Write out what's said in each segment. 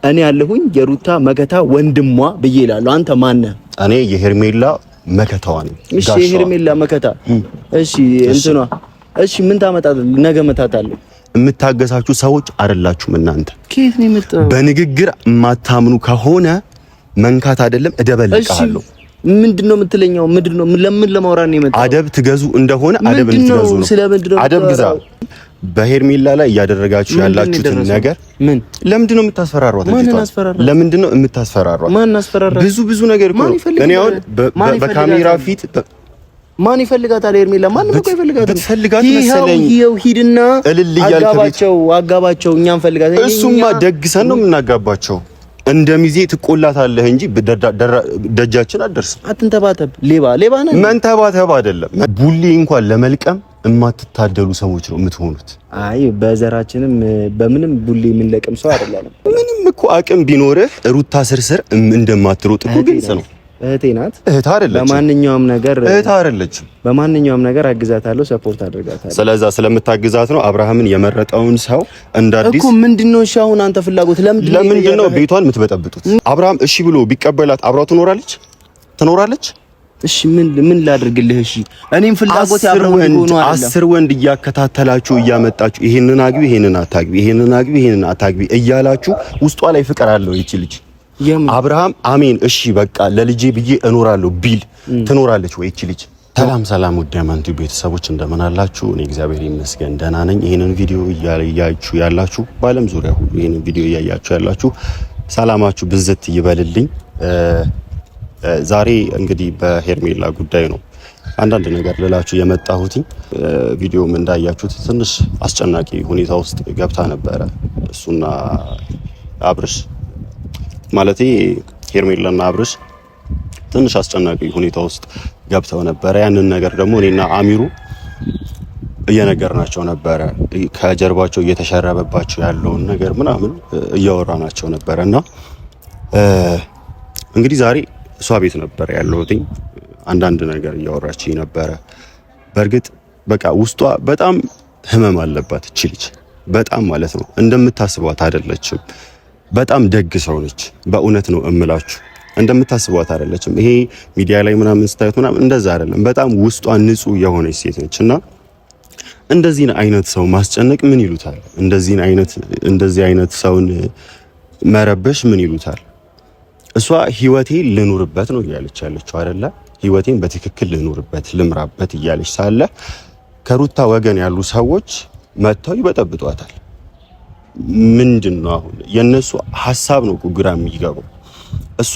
እኔ ያለሁኝ የሩታ መከታ ወንድሟ ብዬ እላለሁ። አንተ ማን ነህ? እኔ የሄርሜላ መከታዋ ነኝ። እሺ የሄርሜላ መከታ እሺ እንትኗ እሺ ምን ታመጣለህ? ነገ መታታለህ። የምታገሳችሁ ሰዎች አይደላችሁም እናንተ። ከየት ነው የመጣው? በንግግር የማታምኑ ከሆነ መንካት አይደለም እደበልቅሃለሁ። ምንድነው የምትለኛው? ምንድነው ለምን ለማውራት ነው የመጣው? አደብ ትገዙ እንደሆነ አደብ እንትገዙ ነው። አደብ ግዛ። በሄርሜላ ላይ እያደረጋችሁ ያላችሁትን ነገር ምን ለምንድነው የምታስፈራሯት? ለምንድነው የምታስፈራሯት? ማን አስፈራራ? ብዙ ነገር እኮ እኔ አሁን በካሜራ ፊት ማን ይፈልጋታል? ሄርሜላ ማንም እኮ ይፈልጋታል። ትፈልጋት መሰለኝ። ይሄው ሂድና አጋባቸው እኛን ፈልጋት። እሱማ ደግሰን ነው የምናጋባቸው። እንደሚዜ ትቆላታለህ እንጂ ደጃችን አትደርስም። አትንተባተብ። ሌባ ነህ። መንተባተብ አይደለም ቡሊ እንኳን ለመልቀም የማትታደሉ ሰዎች ነው የምትሆኑት። አይ በዘራችንም በምንም ቡሊ የምንለቅም ሰው አይደለም። ምንም እኮ አቅም ቢኖርህ ሩታ ስርስር እንደማትሮጥ እኮ ግልጽ ነው። እህቴ ናት። እህት አይደለችም። በማንኛውም ነገር እህት አይደለችም። በማንኛውም ነገር አግዛታለሁ፣ ሰፖርት አድርጋታለሁ። ስለዛ ስለምታግዛት ነው አብርሃምን የመረጠውን ሰው እንዳዲስ እኮ ምንድነው? እሺ አሁን አንተ ፍላጎት ለምንድነው ቤቷን የምትበጠብጡት? አብርሃም እሺ ብሎ ቢቀበላት አብራው ትኖራለች? እሺ ምን ላድርግልህ? እሺ እኔም ፍላጎት ያብረው ሆኖ አይደለም። 10 ወንድ እያከታተላችሁ እያመጣችሁ ይሄንን አግቢ፣ ይሄንን አታግቢ፣ ይሄንን አግቢ፣ ይሄንን አታግቢ እያላችሁ ውስጧ ላይ ፍቅር አለው ይቺ ልጅ። አብርሃም አሜን እሺ በቃ ለልጄ ብዬ እኖራለሁ ቢል ትኖራለች ወይ ይቺ ልጅ? ሰላም ውድ የማንቱ ቤተሰቦች እንደምን አላችሁ? እኔ እግዚአብሔር ይመስገን ደህና ነኝ። ይሄንን ቪዲዮ እያያችሁ ያላችሁ በዓለም ዙሪያ ሁሉ ይሄንን ቪዲዮ እያያችሁ ያላችሁ ሰላማችሁ ብዝት ይበልልኝ። ዛሬ እንግዲህ በሄርሜላ ጉዳይ ነው አንዳንድ ነገር ልላችሁ የመጣሁት። ቪዲዮም እንዳያችሁት ትንሽ አስጨናቂ ሁኔታ ውስጥ ገብታ ነበረ። እሱና አብርሽ ማለት ሄርሜላና አብርሽ ትንሽ አስጨናቂ ሁኔታ ውስጥ ገብተው ነበረ። ያንን ነገር ደግሞ እኔና አሚሩ እየነገርናቸው ነበረ። ከጀርባቸው እየተሸረበባቸው ያለውን ነገር ምናምን እያወራናቸው ነበረና እንግዲህ ዛሬ እሷ ቤት ነበር ያለሁት። አንዳንድ ነገር እያወራችኝ ነበረ። በእርግጥ በቃ ውስጧ በጣም ህመም አለባት እቺ ልጅ በጣም ማለት ነው። እንደምታስቧት አይደለችም። በጣም ደግ ሰው ነች። በእውነት ነው እምላችሁ፣ እንደምታስቧት አይደለችም። ይሄ ሚዲያ ላይ ምናምን ስታዩት ምናምን እንደዛ አይደለም። በጣም ውስጧ ንጹህ የሆነች ሴት ነችና እንደዚህ አይነት ሰው ማስጨነቅ ምን ይሉታል? እንደዚህ አይነት ሰውን መረበሽ ምን ይሉታል? እሷ ህይወቴ ልኑርበት ነው እያለች ያለችው አይደለ? ህይወቴን በትክክል ልኑርበት ልምራበት እያለች ሳለ ከሩታ ወገን ያሉ ሰዎች መጥተው ይበጠብጧታል። ምንድነው አሁን የነሱ ሐሳብ ነው ግራ የሚገባው። እሷ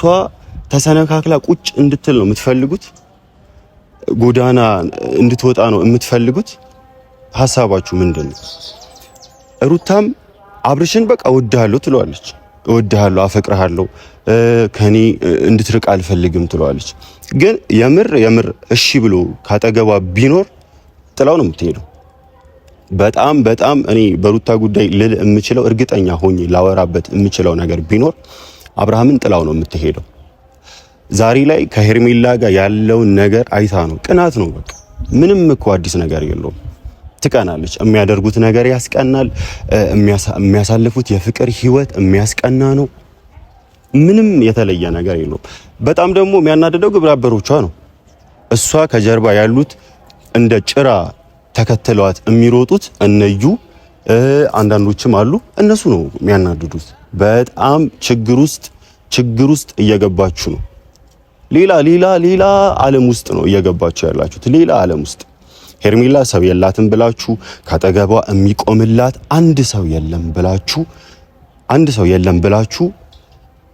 ተሰነካክላ ቁጭ እንድትል ነው የምትፈልጉት፣ ጎዳና እንድትወጣ ነው የምትፈልጉት። ሐሳባችሁ ምንድነው? ሩታም አብርሽን በቃ እወድሃለሁ ትለዋለች። እወድሃለሁ፣ አፈቅርሃለሁ፣ ከኔ እንድትርቅ አልፈልግም ትለዋለች። ግን የምር እሺ ብሎ ካጠገቧ ቢኖር ጥላው ነው የምትሄደው። በጣም እኔ በሩታ ጉዳይ ልል የምችለው እርግጠኛ ሆኜ ላወራበት የምችለው ነገር ቢኖር አብርሃምን ጥላው ነው የምትሄደው። ዛሬ ላይ ከሄርሜላ ጋር ያለውን ነገር አይታ ነው። ቅናት ነው በቃ። ምንም እኮ አዲስ ነገር የለውም። ትቀናለች። የሚያደርጉት ነገር ያስቀናል። የሚያሳልፉት የፍቅር ህይወት የሚያስቀና ነው። ምንም የተለየ ነገር የለውም። በጣም ደግሞ የሚያናደደው ግብረ አበሮቿ ነው። እሷ ከጀርባ ያሉት እንደ ጭራ ተከትለዋት የሚሮጡት እነዩ አንዳንዶችም አሉ። እነሱ ነው የሚያናድዱት። በጣም ችግር ውስጥ እየገባችሁ ነው። ሌላ ዓለም ውስጥ ነው እየገባችሁ ያላችሁት። ሌላ ዓለም ውስጥ ሄርሜላ ሰው የላትም ብላችሁ ካጠገቧ የሚቆምላት አንድ ሰው የለም ብላችሁ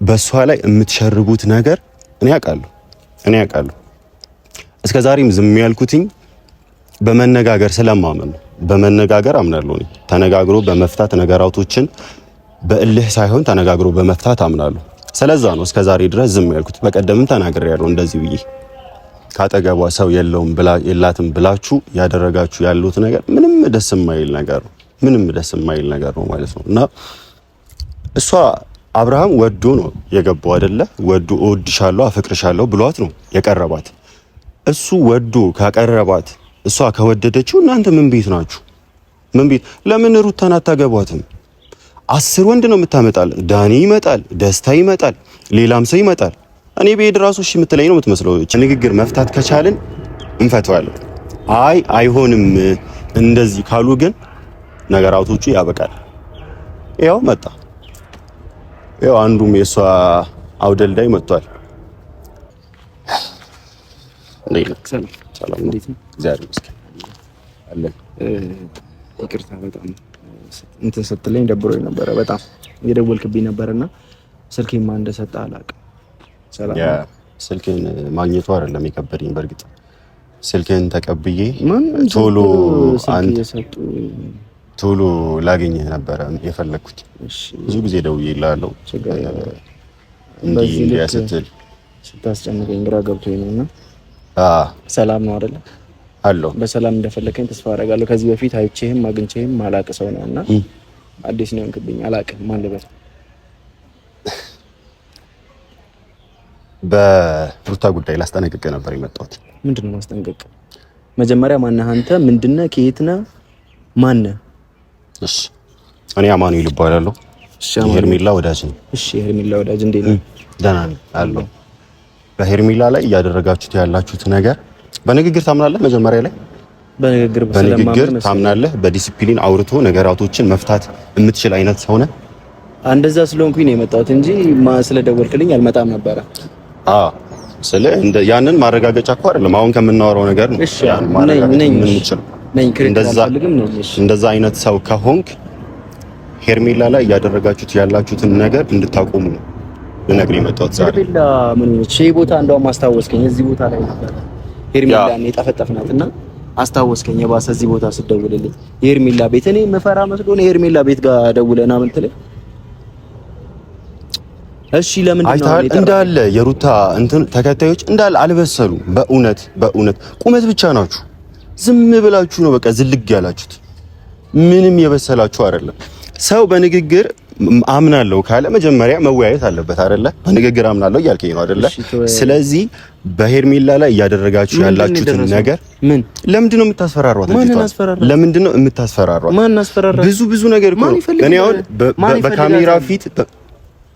በሷ ላይ የምትሸርቡት ነገር እኔ ያውቃለሁ። እስከዛሬም ዝም ያልኩትኝ በመነጋገር ስለማመን ነው። በመነጋገር አምናለሁ። እኔ ተነጋግሮ በመፍታት ነገራቶችን በእልህ ሳይሆን ተነጋግሮ በመፍታት አምናለሁ። ስለዛ ነው እስከዛሬ ድረስ ዝም ያልኩት። በቀደምም ተናግሬያለሁ እንደዚህ ብዬ ካጠገቧ ሰው የላትም ብላችሁ ያደረጋችሁ ያሉት ነገር ምንም ደስ የማይል ነገር ነው ማለት ነው። እና እሷ አብርሃም ወዶ ነው የገባው አይደለ? ወዶ እወድሻለሁ፣ አፈቅርሻለሁ ብሏት ነው የቀረባት። እሱ ወዶ ካቀረባት እሷ ከወደደችው እናንተ ምን ቤት ናችሁ? ለምን ሩታን አታገቧትም? 10 ወንድ ነው የምታመጣል። ዳኒ ይመጣል፣ ደስታ ይመጣል፣ ሌላም ሰው ይመጣል። እኔ ብሄድ ራሱ እሺ የምትለኝ ነው የምትመስለው። ንግግር መፍታት ከቻልን እንፈተዋለን። አይሆንም እንደዚህ ካሉ ግን ነገራቶቹ ያበቃል። ያው መጣ። ያው አንዱም የሷ አውደልዳይ መጥቷል። ሰላም እንዴት ነው? እግዚአብሔር ይመስገን አለን። ይቅርታ በጣም እንትን ስትለኝ ደብሮኝ ነበረ። በጣም እየደወልክብኝ ነበርና ስልኬን ማን እንደሰጠ አላውቅም። ሰላም ስልኬን ማግኘቱ አይደለም የከበደኝ። በእርግጥ ስልኬን ተቀብዬ ቶሎ ላገኘህ ነበረ የፈለኩት። ብዙ ጊዜ ደውዬልሃለሁ እንዲህ ስትል ስታስጨንቀኝ ግራ ገብቶኝ ነውና ሰላም ነው አይደል? አለው በሰላም እንደፈለከኝ ተስፋ አደርጋለሁ። ከዚህ በፊት አይቼህም አግኝቼህም ማላቅ ሰው ነውና አዲስ ነው እንክብኝ አላቅም። ማን ልበል? በሩታ ጉዳይ ላስጠነቅቅ ነበር የመጣሁት። ምንድነው ማስጠንቀቅ? መጀመሪያ ማነህ አንተ? ምንድነህ? ከየት ነህ? ማነህ? እሺ እኔ አማኑኤል እባላለሁ። እሺ ሄርሜላ ወዳጅ ነኝ። እሺ ሄርሜላ ወዳጅ እንዴት ነህ? ደህና ነኝ አለሁ። በሄርሜላ ላይ እያደረጋችሁት ያላችሁት ነገር በንግግር ታምናለህ? መጀመሪያ ላይ በንግግር ታምናለህ? በዲሲፕሊን አውርቶ ነገራቶችን መፍታት የምትችል አይነት ሰው ነህ? እንደዛ ስለሆንኩኝ ነው የመጣሁት እንጂ ስለደወልክልኝ አልመጣም ነበረ። ያንን ማረጋገጫ እኮ አይደለም አሁን ከምናወራው ነገር ነው። ያን ማረጋገጫ ምን ይችላል? እንደዛ አይነት ሰው ከሆንክ ሄርሜላ ላይ እያደረጋችሁት ያላችሁትን ነገር እንድታቆሙ ነው ልነግርህ የመጣሁት ዛሬ። ሄርሜላ ምን እሺ ቦታ እንደውም አስታወስከኝ። እዚህ ቦታ ላይ ነበር ሄርሜላን የጠፈጠፍናትና አስታወስከኝ። የባሰ እዚህ ቦታ ስትደውልልኝ የሄርሜላ ቤት እኔ መፈራ መስሎ ነው የሄርሜላ ቤት ጋር ደውለና ምን ትለኝ? እሺ ለምንድን ነው እንዳለ የሩታ እንትን ተከታዮች እንዳለ አልበሰሉ። በእውነት ቁመት ብቻ ናችሁ። ዝም ብላችሁ ነው በቃ ዝልግ ያላችሁት። ምንም የበሰላችሁ አይደለም። ሰው በንግግር አምናለሁ ካለ መጀመሪያ መወያየት አለበት አይደለ? በንግግር አምናለሁ እያልከኝ ነው አይደለ? ስለዚህ በሄርሜላ ላይ እያደረጋችሁ ያላችሁትን ነገር ለምንድን ነው የምታስፈራሯት? ለምንድን ነው የምታስፈራሯት? ብዙ ነገር እኮ እኔ አሁን በካሜራ ፊት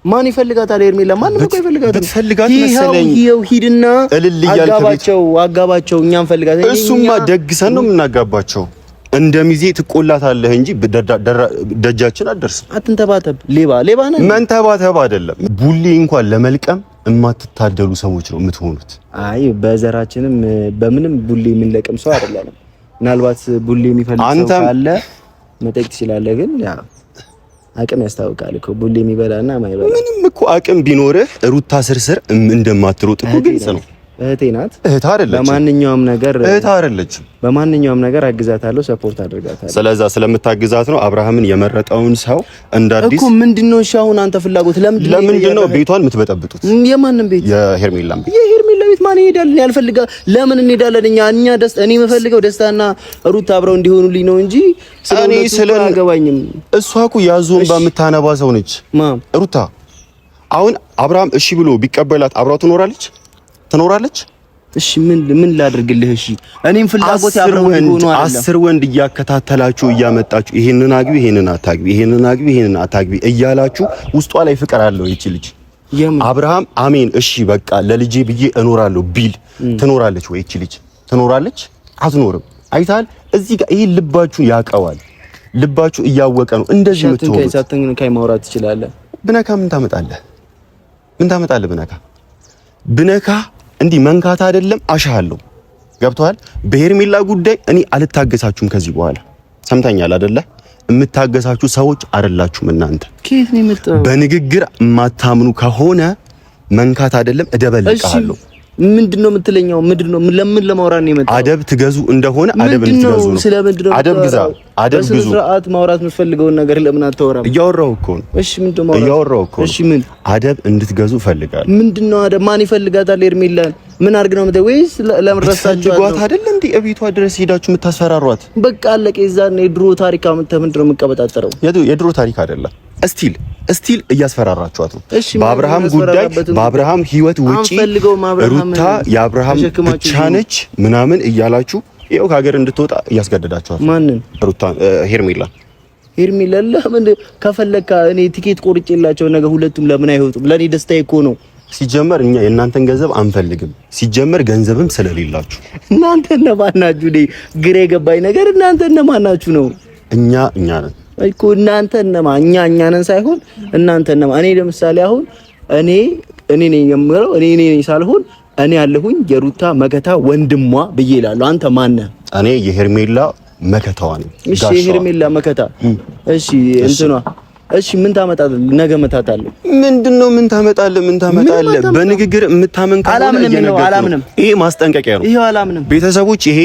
ማን ይፈልጋታል? ሄርሜላ ማንም እኮ ይፈልጋታል። ብትፈልጋት መሰለኝ ይሄው ሂድና አጋባቸው እኛም ፈልጋት። እሱማ ደግሰን ነው የምናጋባቸው። እንደሚዜ ትቆላታለህ እንጂ ደጃችን አትደርስም። አትንተባተብ። ሌባ ነህ። መንተባተብ አይደለም ቡሌ እንኳን ለመልቀም የማትታደሉ ሰዎች ነው የምትሆኑት። አይ በዘራችንም በምንም ቡሌ የምንለቅም ሰው አይደለም። ምናልባት ቡሌ የሚፈልግ ሰው ካለ መጠየቅ ትችላለህ። ግን ያ አቅም ያስታውቃል እኮ ቡሌ የሚበላና ማይበላ። ምንም እኮ አቅም ቢኖርህ ሩታ ስርስር እንደማትሮጥ እኮ ግልጽ ነው። እህቴ ናት። እህት አይደለችም። በማንኛውም ነገር እህት አይደለችም። በማንኛውም ነገር አግዛታለሁ፣ ሰፖርት አድርጋታለሁ። ስለዛ ስለምታግዛት ነው አብርሃምን የመረጠውን ሰው እንዳዲስ እኮ። ምንድነው እሺ አሁን አንተ ፍላጎት ለምንድነው ቤቷን የምትበጠብጡት? የማንን ቤት? የሄርሜላን ቤት። የሄርሜላ ቤት ማን ይሄዳል? ያልፈልጋ ለምን እንሄዳለን? እኛ ደስታ እኔ የምፈልገው ደስታና ሩት አብረው እንዲሆኑልኝ ነው እንጂ ስለሆነ አገባኝም። እሷ እኮ ያዞን በምታነባ ሰው ነች ሩታ። አሁን አብርሃም እሺ ብሎ ቢቀበላት አብራው ትኖራለች። እሺ ምን ላድርግልህ? እሺ እኔም ፍላጎት ያብረው ሆኖ አይደለም 10 ወንድ እያከታተላችሁ እያመጣችሁ ይሄንን አግቢ፣ ይሄንን አታግቢ፣ ይሄንን አግቢ፣ ይሄንን አታግቢ እያላችሁ ውስጧ ላይ ፍቅር አለው ይቺ ልጅ። አብርሃም አሜን እሺ በቃ ለልጄ ብዬ እኖራለሁ ቢል ትኖራለች ወይ? ይቺ ልጅ ትኖራለች? አትኖርም። አይታል እዚህ ጋር ይሄ ልባችሁ ያቀዋል። ልባችሁ እያወቀ ነው እንደዚህ የምትሆኑት። ሳትንከኝ ከይ ማውራት ትችላለህ። ብነካ ምን ታመጣለህ? ብነካ እንዲህ መንካት አይደለም አሻሃለሁ። ገብቶሃል? በሄርሜላ ጉዳይ እኔ አልታገሳችሁም ከዚህ በኋላ ሰምተኛል አይደለ? የምታገሳችሁ ሰዎች አይደላችሁም እናንተ። ከየት ነው የመጣው? በንግግር የማታምኑ ከሆነ መንካት አይደለም እደበልቅሃለሁ። ምንድነው የምትለኛው? ምንድነው ለምን ለማውራት ነው የመጣው? አደብ ትገዙ እንደሆነ አደብ እንድትገዙ ነው። አደብ ግዛ፣ አደብ ግዙ። ስርዓት ማውራት የምትፈልገውን ነገር ለምን አታወራም? እያወራሁ እኮ ነው። እሺ ምንድነው ማውራት? እያወራሁ እኮ ነው። እሺ ምን አደብ እንድትገዙ ፈልጋለሁ። ምንድነው አደብ? ማን ይፈልጋታል? ሄርሜላን ምን አድርግ ነው የምትለው? ወይስ ለምን ረሳችኋት? ጓት አይደል እንዴ እቤቷ ድረስ ሄዳችሁ የምታስፈራሯት? በቃ አለቀ። የዛን የድሮ ታሪክ አመጣ። ምንድነው የምትቀበጣጠረው? የድሮ ታሪክ አይደለም። እስቲል እያስፈራራችኋት ነው። በአብርሃም ጉዳይ በአብርሃም ህይወት ውጪ ሩታ የአብርሃም ብቻ ነች ምናምን እያላችሁ ይኸው ከሀገር እንድትወጣ እያስገደዳችኋት። ማንን? ሩታ ሄርሜላ ሄርሜላ ለምን ከፈለካ እኔ ቲኬት ቆርጬላቸው ነገ ሁለቱም ለምን አይወጡም? ለኔ ደስታዬ እኮ ነው። ሲጀመር እኛ የእናንተን ገንዘብ አንፈልግም። ሲጀመር ገንዘብም ስለሌላችሁ እናንተ እነማን ናችሁ? ግራ የገባኝ ነገር እናንተ እነማን ናችሁ ነው። እኛ ነን እኮ እናንተ እነማን? እኛ ነን ሳይሆን እናንተ እነማን? እኔ ለምሳሌ አሁን እኔ ነኝ የምለው እኔ ነኝ ሳልሆን እኔ ያለሁኝ የሩታ መከታ ወንድሟ ብዬ እላለሁ። አንተ ማን ነህ? እኔ የሄርሜላ መከታዋ ነኝ። እሺ የሄርሜላ መከታ እሺ እንትኗ እሺ ምን ታመጣለህ? ነገ መታታለህ። ምንድነው? ምን ታመጣለህ? በንግግር የምታመን ከሆነ አላምንም። ይሄ ማስጠንቀቂያ ነው። ይሄ አላምንም። ቤተሰቦች ይሄ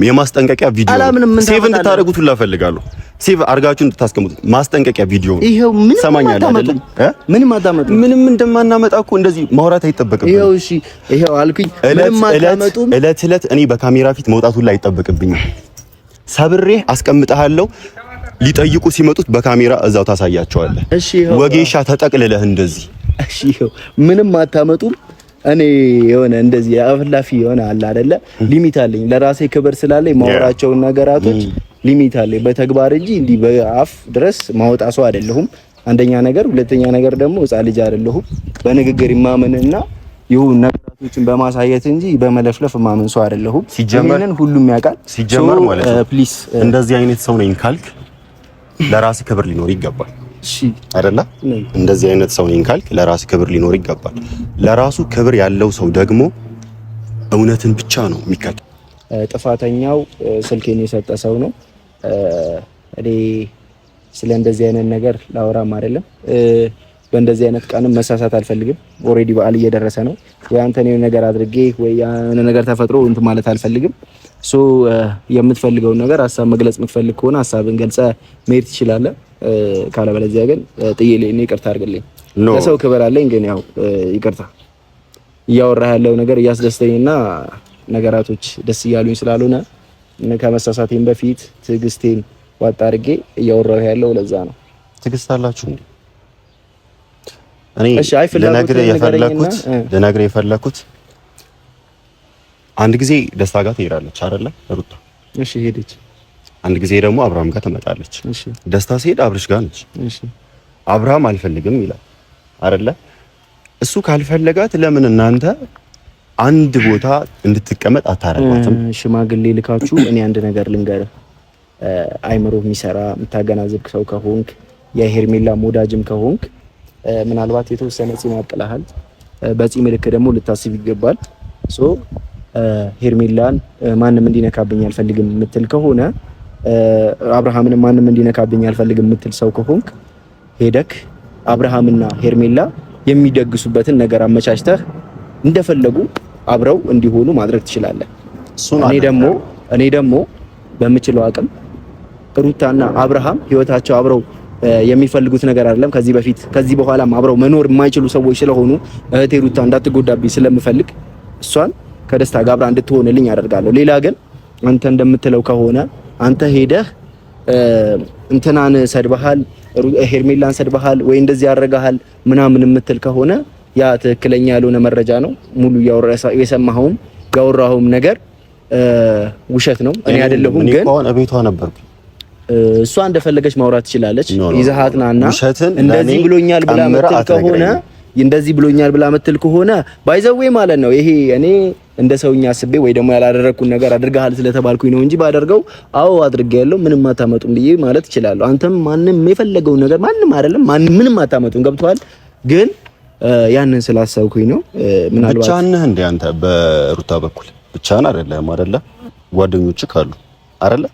የማስጠንቀቂያ ቪዲዮ ነው። ሴቭ እንድታደርጉት ሁላ ፈልጋለሁ። ሴቭ አርጋችሁ እንድታስቀምጡት ማስጠንቀቂያ ቪዲዮ ነው። ይሄው ምን ሰማኛለህ አይደል? ምንም አታመጡ። ምንም እንደማናመጣ እኮ እንደዚህ ማውራት አይጠበቅብኝ። ይሄው እሺ ይሄው አልኩኝ። ምንም አታመጡ። እለት እኔ በካሜራ ፊት መውጣት ሁላ አይጠበቅብኝም። ሰብሬ አስቀምጣለሁ። ሊጠይቁ ሲመጡት በካሜራ እዛው ታሳያቸዋለህ። እሺ ይሄው ወጌሻ ተጠቅልለህ እንደዚህ እሺ ይሄው ምንም አታመጡም። እኔ የሆነ እንደዚህ አፍላፊ የሆነ አለ አይደለ? ሊሚት አለኝ። ለራሴ ክብር ስላለኝ ማወራቸውን ነገራቶች ሊሚት አለኝ በተግባር እንጂ እንዲህ በአፍ ድረስ ማውጣ ሰው አይደለሁም። አንደኛ ነገር፣ ሁለተኛ ነገር ደግሞ ሕፃን ልጅ አይደለሁም። በንግግር ማመንና ይሁን ነገራቶችን በማሳየት እንጂ በመለፍለፍ ማመን ሰው አይደለሁም። ይሄንን ሁሉም ያውቃል። ሲጀመር ማለት ነው ፕሊስ እንደዚህ አይነት ሰው ነኝ ካልክ ለራስ ክብር ሊኖር ይገባል። እሺ አይደለ? እንደዚህ አይነት ሰው ነኝ ካልክ ለራስ ክብር ሊኖር ይገባል። ለራሱ ክብር ያለው ሰው ደግሞ እውነትን ብቻ ነው የሚከተል። ጥፋተኛው ስልኬን የሰጠ ሰው ነው። እኔ ስለ እንደዚህ አይነት ነገር ላወራም አይደለም። በእንደዚህ አይነት ቀንም መሳሳት አልፈልግም። ኦሬዲ በዓል እየደረሰ ነው። ወይ አንተ ነው ነገር አድርጌ ወይ ያን ነገር ተፈጥሮ እንትን ማለት አልፈልግም። ሶ የምትፈልገውን ነገር ሀሳብ መግለጽ የምትፈልግ ከሆነ ሀሳብን ገልጸህ መሄድ ትችላለህ። ካለበለዚያ ግን ጥዬልኝ ይቅርታ አድርግልኝ። ለሰው ክብር አለኝ፣ ግን ያው ይቅርታ እያወራህ ያለው ነገር እያስደስተኝና ነገራቶች ደስ እያሉኝ ስላልሆነ ከመሳሳቴም በፊት ትዕግስቴን ዋጣ አድርጌ እያወራሁ ያለው ለዛ ነው። ትዕግስት አላችሁ እንዴ? እኔ ልነግርህ የፈለኩት አንድ ጊዜ ደስታ ጋር ትሄዳለች አይደለ ሩታ? እሺ ሄደች። አንድ ጊዜ ደግሞ አብርሃም ጋር ትመጣለች። እሺ ደስታ ሲሄድ አብርሽ ጋር ነች። እሺ አብርሃም አልፈልግም ይላል አይደለ? እሱ ካልፈለጋት ለምን እናንተ አንድ ቦታ እንድትቀመጥ አታረጋትም? ሽማግሌ ልካችሁ እኔ አንድ ነገር ልንገርህ። አይምሮ የሚሰራ የምታገናዝብ ሰው ከሆንክ የሄርሜላ ሞዳጅም ከሆንክ ምናልባት የተወሰነ ጺም ያጥላሃል። በጺም ልክ ደግሞ ልታስብ ይገባል። ሶ ሄርሜላን ማንም እንዲነካብኝ አልፈልግም የምትል ከሆነ አብርሃምን ማንም እንዲነካብኝ አልፈልግም የምትል ሰው ከሆንክ ሄደክ አብርሃምና ሄርሜላ የሚደግሱበትን ነገር አመቻችተህ እንደፈለጉ አብረው እንዲሆኑ ማድረግ ትችላለህ። እኔ ደግሞ በምችለው አቅም ሩታና አብርሃም ህይወታቸው አብረው የሚፈልጉት ነገር አይደለም። ከዚህ በኋላም አብረው መኖር የማይችሉ ሰዎች ስለሆኑ እህቴ ሩታ እንዳትጎዳብኝ ስለምፈልግ እሷን ከደስታ ጋር አብራ እንድትሆንልኝ አደርጋለሁ። ሌላ ግን አንተ እንደምትለው ከሆነ አንተ ሄደህ እንትናን ሰድበሃል፣ ሄርሜላን ሰድበሃል ወይ እንደዚህ ያደርጋሃል ምናምን የምትል ከሆነ ያ ትክክለኛ ያልሆነ መረጃ ነው። ሙሉ የሰማኸውም ያወራኸውም ነገር ውሸት ነው። እኔ አይደለሁም። ግን ቤቷ ነበርኩ። እሷ እንደፈለገች ማውራት ትችላለች። ይዘሃትናና እንደዚህ ብሎኛል ብላ መትል ከሆነ እንደዚህ ብሎኛል ብላ መትል ከሆነ ባይዘዌ ማለት ነው። ይሄ እኔ እንደ ሰውኛ አስቤ ወይ ደግሞ ያላደረኩን ነገር አድርገሃል ስለተባልኩኝ ነው እንጂ ባደርገው አዎ አድርጌያለሁ ምንም አታመጡም ብዬ ማለት እችላለሁ። አንተም ማንም የፈለገው ነገር ማንም አይደለም ምንም አታመጡም። ገብቶሃል? ግን ያንን ስላሰብኩኝ ነው። ምናልባት ብቻህን ነህ እንደ አንተ በሩታ በኩል ብቻህን አይደለም አይደለ? ጓደኞችህ ካሉ አይደለ?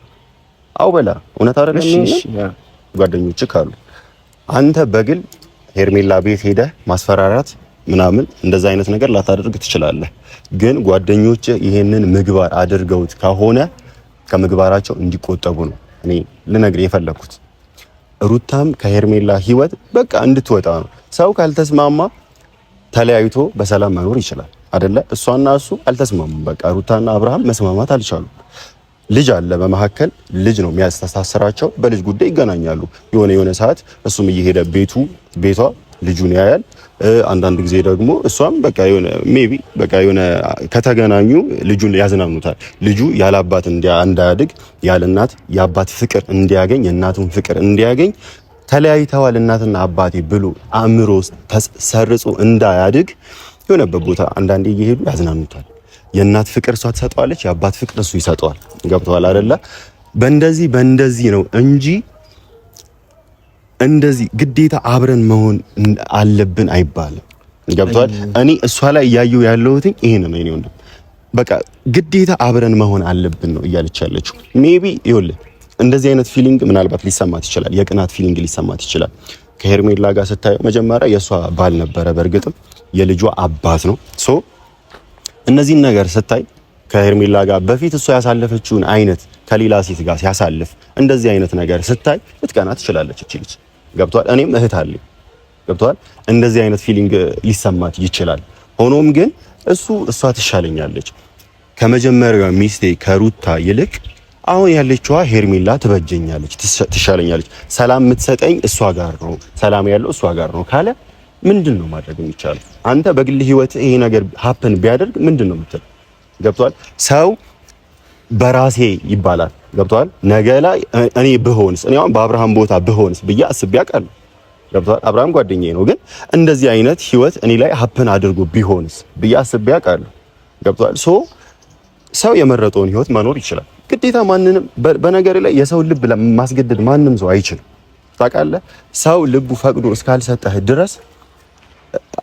አው በላ እውነት አይደለም? እሺ ጓደኞችህ ካሉ አንተ በግል ሄርሜላ ቤት ሄደህ ማስፈራራት ምናምን እንደዛ አይነት ነገር ላታደርግ ትችላለህ። ግን ጓደኞች ይሄንን ምግባር አድርገውት ከሆነ ከምግባራቸው እንዲቆጠቡ ነው እኔ ልነግርህ የፈለኩት። ሩታም ከሄርሜላ ህይወት በቃ እንድትወጣ ነው። ሰው ካልተስማማ ተለያይቶ በሰላም መኖር ይችላል አይደለ? እሷና እሱ አልተስማሙም። በቃ ሩታና አብርሃም መስማማት አልቻሉም። ልጅ አለ በመካከል፣ ልጅ ነው የሚያስተሳስራቸው። በልጅ ጉዳይ ይገናኛሉ። የሆነ ሰዓት እሱም እየሄደ ቤቷ ልጁን ያያል፣ አንዳንድ ጊዜ ደግሞ እሷም በቃ የሆነ ሜቢ በቃ የሆነ ከተገናኙ ልጁን ያዝናኑታል። ልጁ ያለ አባት እንዳያድግ ያለ እናት የአባት ፍቅር እንዲያገኝ የእናቱን ፍቅር እንዲያገኝ ተለያይተዋል እናትና አባቴ ብሎ አእምሮ ተሰርጾ እንዳያድግ የሆነበት ቦታ አንዳንዴ እየሄዱ ያዝናኑታል። የእናት ፍቅር እሷ ትሰጠዋለች፣ የአባት ፍቅር እሱ ይሰጠዋል። ገብተዋል አይደለ? በእንደዚህ ነው እንጂ እንደዚህ ግዴታ አብረን መሆን አለብን አይባልም። ገብቷል? እኔ እሷ ላይ እያየሁ ያለሁት ይሄን ነው። እኔ ወንድም በቃ ግዴታ አብረን መሆን አለብን ነው እያለች ያለችው። ሜቢ ይኸውልህ እንደዚህ አይነት ፊሊንግ ምናልባት ሊሰማት ይችላል፣ የቅናት ፊሊንግ ሊሰማት ይችላል። ከሄርሜላ ጋር ስታየው መጀመሪያ የእሷ ባል ነበረ፣ በእርግጥም የልጇ አባት ነው። ሶ እነዚህን ነገር ስታይ ከሄርሜላ ጋር በፊት እሷ ያሳለፈችውን አይነት ከሌላ ሴት ጋር ሲያሳልፍ እንደዚህ አይነት ነገር ስታይ ልትቀና ትችላለች እቺ ልጅ። ገብቷል? እኔም እህት አለኝ። ገብቷል? እንደዚህ አይነት ፊሊንግ ሊሰማት ይችላል። ሆኖም ግን እሷ ትሻለኛለች ከመጀመሪያው ሚስቴ ከሩታ ይልቅ አሁን ያለችዋ ሄርሜላ ትበጀኛለች፣ ትሻለኛለች። ሰላም የምትሰጠኝ እሷ ጋር ነው፣ ሰላም ያለው እሷ ጋር ነው ካለ ምንድን ነው ማድረግ የሚቻለው? አንተ በግል ህይወት ይሄ ነገር ሀፕን ቢያደርግ ምንድን ነው የምትለው? ገብቷል? ሰው በራሴ ይባላል። ገብቷል? ነገ ላይ እኔ ብሆንስ፣ እኔ አሁን በአብርሃም ቦታ ብሆንስ ብዬ አስቤ አውቃለሁ። ገብቷል? አብርሃም ጓደኛዬ ነው፣ ግን እንደዚህ አይነት ህይወት እኔ ላይ ሀፕን አድርጎ ቢሆንስ ብዬ አስቤ አውቃለሁ። ገብቷል? ሰው የመረጠውን ህይወት መኖር ይችላል። ግዴታ ማንንም በነገር ላይ የሰው ልብ ማስገደድ ማንም ሰው አይችልም። ታውቃለህ? ሰው ልቡ ፈቅዶ እስካልሰጠህ ድረስ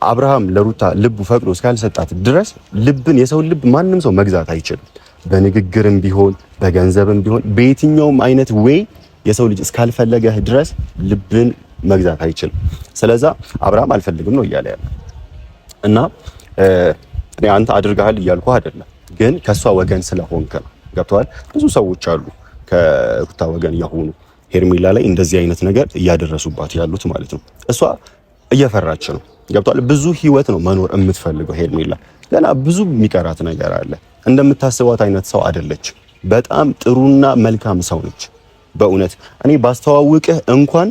አብርሃም ለሩታ ልቡ ፈቅዶ እስካልሰጣት ድረስ የሰው ልብ ማንም ሰው መግዛት አይችልም። በንግግርም ቢሆን በገንዘብም ቢሆን በየትኛውም አይነት ዌይ የሰው ልጅ እስካልፈለገህ ድረስ ልብን መግዛት አይችልም። ስለዛ አብርሃም አልፈልግም ነው እያለ ያለ እና እኔ አንተ አድርገሃል እያልኩ አይደለም፣ ግን ከሷ ወገን ስለሆንክ ነው። ገብተዋል? ብዙ ሰዎች አሉ ከሩታ ወገን የሆኑ ሄርሜላ ላይ እንደዚህ አይነት ነገር እያደረሱባት ያሉት ማለት ነው። እሷ እየፈራች ነው። ገብቷል? ብዙ ህይወት ነው መኖር የምትፈልገው ሄርሜላ። ገና ብዙ የሚቀራት ነገር አለ። እንደምታስቧት አይነት ሰው አይደለች። በጣም ጥሩና መልካም ሰው ነች። በእውነት እኔ ባስተዋውቅህ እንኳን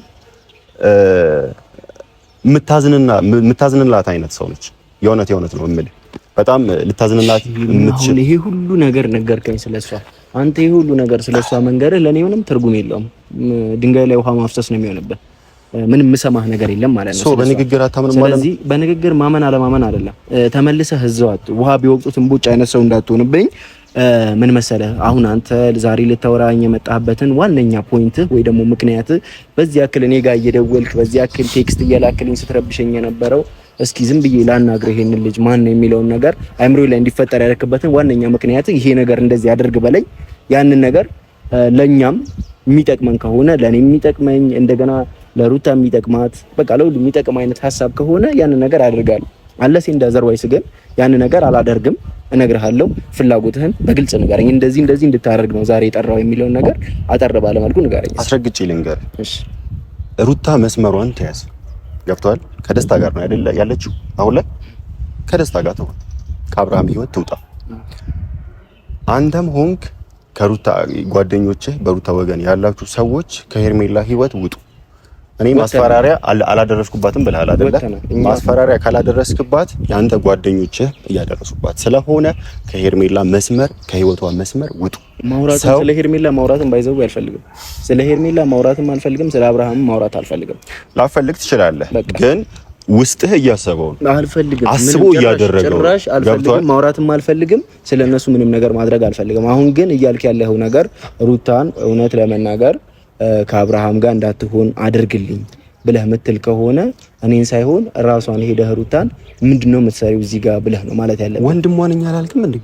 የምታዝንላት አይነት ሰው ነች። የእውነት ነው የምልህ። በጣም ልታዝንላት የምትችል። ይሄ ሁሉ ነገር ነገርከኝ ስለሷ። አንተ ይሄ ሁሉ ነገር ስለሷ መንገርህ ለኔ ምንም ትርጉም የለውም። ድንጋይ ላይ ውሃ ማፍሰስ ነው የሚሆንበት። ምንም የምሰማህ ነገር የለም ማለት ነው። በንግግር አታምንም ማለት ነው። ስለዚህ በንግግር ማመን አለማመን አይደለም። ተመልሰህ እዛው ውሃ ቢወቅጡት እምቡጭ አይነት ሰው እንዳትሆንብኝ። ምን መሰለህ፣ አሁን አንተ ዛሬ ልታወራኝ የመጣህበትን ዋነኛ ፖይንት ወይ ደግሞ ምክንያት በዚህ ያክል እኔ ጋር እየደወልክ በዚህ ያክል ቴክስት እየላክልኝ ስትረብሸኝ የነበረው እስኪ ዝም ብዬ ላናግርህ ይሄንን ልጅ ማን ነው የሚለውን ነገር አይምሮ ላይ እንዲፈጠር ያደረክበትን ዋነኛ ምክንያት ይሄ ነገር እንደዚህ አድርግ በለኝ። ያንን ነገር ለኛም የሚጠቅመን ከሆነ ለኔ የሚጠቅመኝ እንደገና ለሩታ የሚጠቅማት በቃ ለሁሉ የሚጠቅም አይነት ሀሳብ ከሆነ ያንን ነገር አድርጋለሁ። አለሴ እንደዘርዋይስ ግን ያንን ነገር አላደርግም። እነግርሃለሁ፣ ፍላጎትህን በግልጽ ንገረኝ። እንደዚህ እንድታደርግ ነው ዛሬ የጠራው የሚለውን ነገር አጠር ባለ መልኩ ንገረኝ። አስረግጬ ልንገር። እሺ፣ ሩታ መስመሯን ተያዝ። ገብቷል? ከደስታ ጋር ነው አይደል ያለችው? አሁን ላይ ከደስታ ጋር ነው። ከአብርሃም ህይወት ትውጣ። አንተም ሆንክ ከሩታ ጓደኞችህ፣ በሩታ ወገን ያላችሁ ሰዎች ከሄርሜላ ህይወት ውጡ። እኔ ማስፈራሪያ አላደረስኩባትም ብለሃል አይደል? ማስፈራሪያ ካላደረስክባት ያንተ ጓደኞችህ እያደረሱባት ስለሆነ ከሄርሜላ መስመር ከህይወቷ መስመር ውጡ። ስለ ሄርሜላ ማውራትም ባይዘው አልፈልግም። ስለ ሄርሜላ ማውራትም አልፈልግም። ስለ አብርሃም ማውራት አልፈልግም። ላፈልግ ትችላለህ፣ ግን ውስጥህ እያሰበው ነው። አልፈልግም፣ አስቦ እያደረገው ጭራሽ አልፈልግም። ማውራትም አልፈልግም። ስለነሱ ምንም ነገር ማድረግ አልፈልግም። አሁን ግን እያልክ ያለው ነገር ሩታን እውነት ለመናገር ከአብርሃም ጋር እንዳትሆን አድርግልኝ ብለህ ምትል ከሆነ እኔን ሳይሆን ራሷን ሄደህ ሩታን ምንድነው የምትሰሪው እዚህ ጋር ብለህ ነው ማለት ያለብህ። ወንድሟ ነኝ አላልክም እንዴ?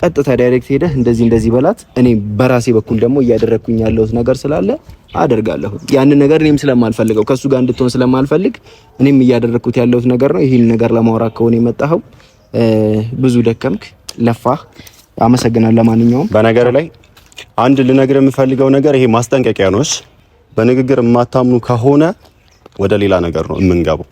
ቀጥታ ዳይሬክት ሄደህ እንደዚህ በላት። እኔ በራሴ በኩል ደግሞ እያደረኩኝ ያለሁት ነገር ስላለ አደርጋለሁ። ያንን ነገር እኔም ስለማልፈልገው ከሱ ጋር እንድትሆን ስለማልፈልግ እኔም እያደረኩት ያለሁት ነገር ነው። ይሄን ነገር ለማውራት ከሆነ የመጣኸው ብዙ ደከምክ፣ ለፋህ፣ አመሰግናለሁ። ለማንኛውም በነገር ላይ አንድ ልነግርህ የምፈልገው ነገር ይሄ ማስጠንቀቂያ ነው። በንግግር የማታምኑ ከሆነ ወደ ሌላ ነገር ነው የምንገባው።